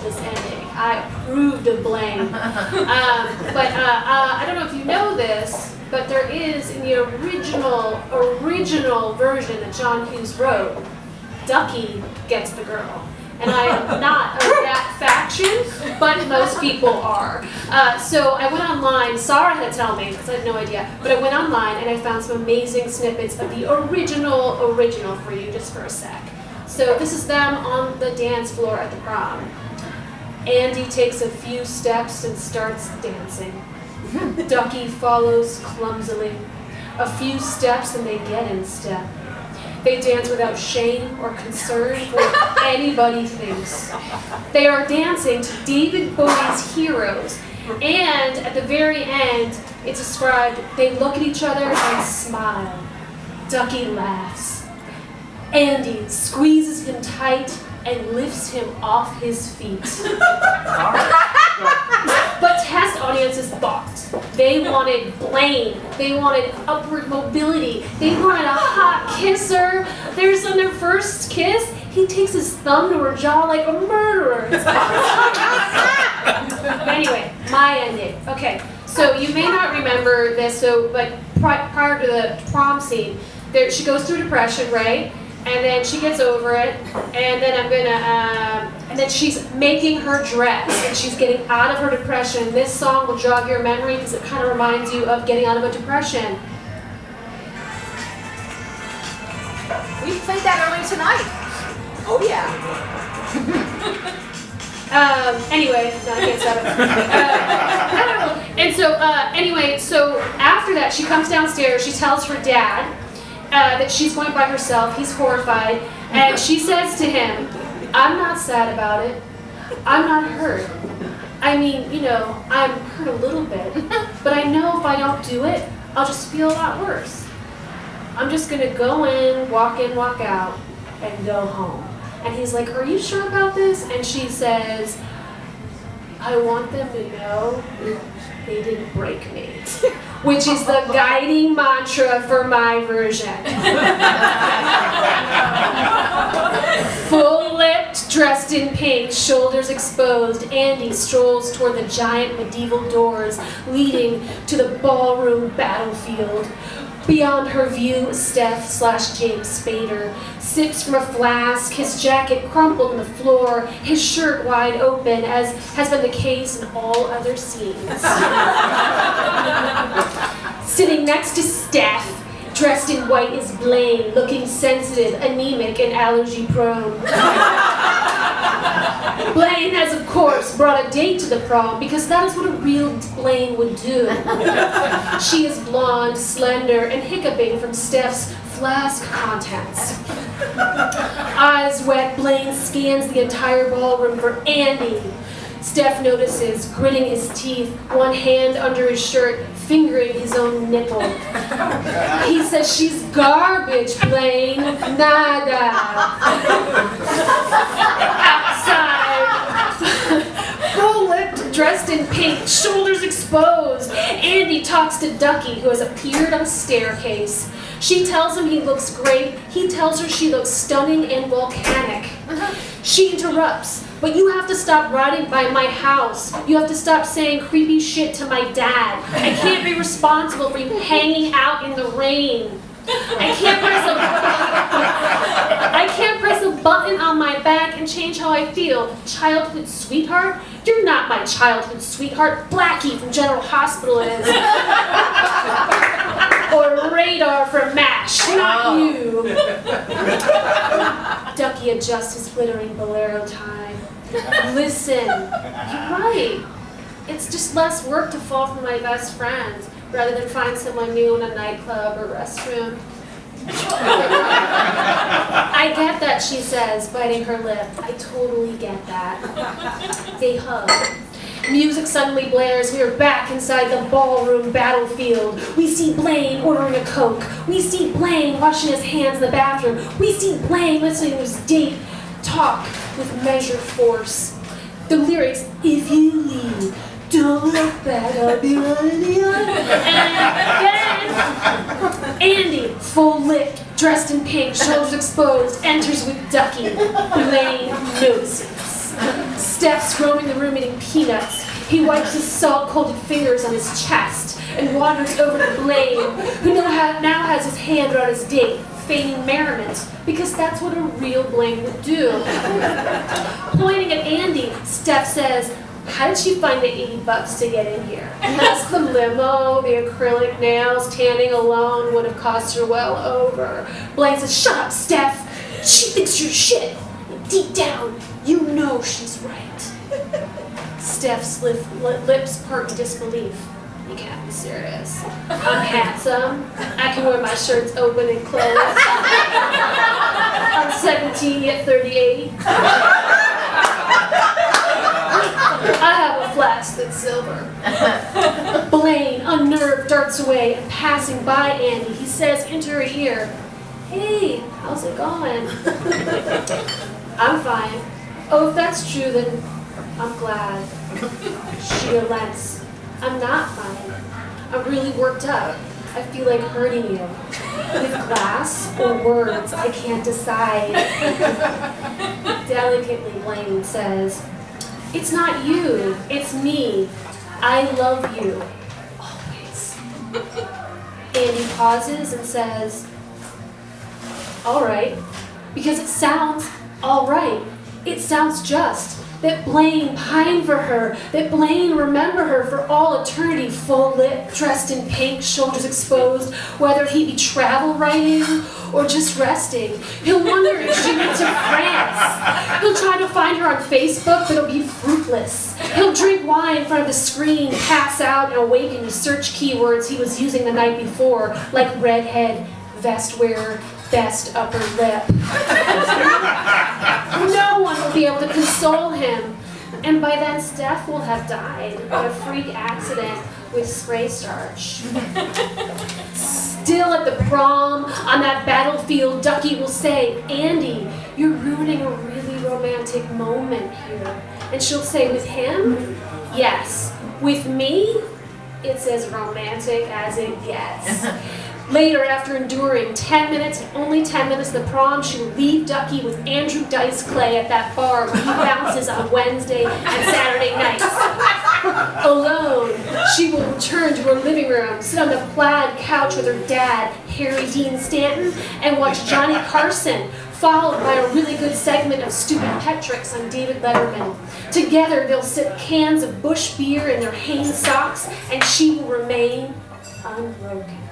this ending. I approved of Blaine. But I don't know if you know this, but there is, in the original version that John Hughes wrote, Ducky gets the girl. And I am not of that faction, but most people are. So I went online, Sarah had to tell me, because I had no idea, but I went online and I found some amazing snippets of the original for you, just for a sec. So this is them on the dance floor at the prom. Andy takes a few steps and starts dancing. Ducky follows clumsily. A few steps and they get in step. They dance without shame or concern for what anybody thinks. They are dancing to David Bowie's Heroes. And at the very end, it's described, they look at each other and smile. Ducky laughs. Andy squeezes him tight and lifts him off his feet. But test audiences balked. They wanted Blaine. They wanted upward mobility. They wanted a hot kisser. There's on their first kiss, he takes his thumb to her jaw like a murderer. Anyway, my ending. Okay, so you may not remember this, but prior to the prom scene, she goes through depression, right? And then she gets over it, and then and then she's making her dress, and she's getting out of her depression. This song will jog your memory because it kind of reminds you of getting out of a depression. We played that earlier tonight. Oh yeah. Anyway, no, I can't stop it. And so, anyway, so after that, she comes downstairs, she tells her dad, that she's going by herself. He's horrified. And she says to him, I'm not sad about it. I'm not hurt. I mean, I'm hurt a little bit. But I know if I don't do it, I'll just feel a lot worse. I'm just going to go in, walk out, and go home. And he's like, are you sure about this? And she says, I want them to know they didn't break me. Which is the guiding mantra for my version. Full-lipped, dressed in pink, shoulders exposed, Andy strolls toward the giant medieval doors leading to the ballroom battlefield. Beyond her view, Steph/James Spader sips from a flask, his jacket crumpled on the floor, his shirt wide open, as has been the case in all other scenes. Sitting next to Steph, dressed in white, is Blaine, looking sensitive, anemic, and allergy-prone. Blaine has, of course, brought a date to the prom because that is what a real Blaine would do. She is blonde, slender, and hiccuping from Steph's flask contents. Eyes wet, Blaine scans the entire ballroom for Andy. Steph notices, gritting his teeth, one hand under his shirt, fingering his own nipple. He says, she's garbage, Blaine. Nada. Outside, full-lipped, dressed in pink, shoulders exposed, Andy talks to Ducky, who has appeared on a staircase. She tells him he looks great. He tells her she looks stunning and volcanic. She interrupts. But you have to stop riding by my house. You have to stop saying creepy shit to my dad. I can't be responsible for you hanging out in the rain. I can't press a button on my back and change how I feel. Childhood sweetheart? You're not my childhood sweetheart. Blackie from General Hospital is. Or Radar from MASH, not you. Ducky adjusts his glittering bolero tie. Listen, you're right. It's just less work to fall for my best friends rather than find someone new in a nightclub or restroom. I get that, she says, biting her lip. I totally get that. They hug. Music suddenly blares. We are back inside the ballroom battlefield. We see Blaine ordering a Coke. We see Blaine washing his hands in the bathroom. We see Blaine listening to his date talk with measured force. The lyrics, if you leave, don't look back, I'll be running the other. And then Andy, full-lipped, dressed in pink, shoulders exposed, enters with Ducky. Blaine notices. Steph's roaming the room eating peanuts. He wipes his salt-coated fingers on his chest and wanders over to Blaine, who now has his hand around his date, feigning merriment, because that's what a real Blaine would do. Pointing at Andy, Steph says, "How did she find the $80 to get in here?" That's the limo, the acrylic nails, tanning alone would have cost her well over. Blaine says, "Shut up, Steph. She thinks you're shit. Deep down, you know she's right." Steph's lips part in disbelief. "You can't be serious. I'm handsome. I can wear my shirts open and closed. I'm 17 yet 38. I have a flask that's silver." Blaine, unnerved, darts away, and passing by Andy, he says into her ear, "Hey, how's it going?" "I'm fine." "Oh, if that's true, then I'm glad." She relents. "I'm not fine. I'm really worked up. I feel like hurting you. With glass or words, I can't decide." Delicately, Blaine says, "It's not you, it's me. I love you. Always." Andy pauses and says, "All right," because it sounds all right. It sounds just. That Blaine pined for her, that Blaine remember her for all eternity, full lip, dressed in pink, shoulders exposed, whether he be travel writing or just resting. He'll wonder if she went to France. He'll try to find her on Facebook, but it'll be fruitless. He'll drink wine in front of the screen, pass out, and awaken to search keywords he was using the night before, like redhead, vest wearer, best upper lip. No one will be able to console him. And by then, Steph will have died in a freak accident with spray starch. Still at the prom, on that battlefield, Ducky will say, "Andy, you're ruining a really romantic moment here." And she'll say, "With him? Yes. With me? It's as romantic as it gets." Later, after enduring 10 minutes, only 10 minutes of the prom, she will leave Ducky with Andrew Dice Clay at that bar where he bounces on Wednesday and Saturday nights. Alone, she will return to her living room, sit on the plaid couch with her dad, Harry Dean Stanton, and watch Johnny Carson, followed by a really good segment of Stupid Pet Tricks on David Letterman. Together, they'll sip cans of Busch beer in their Hanes socks, and she will remain unbroken.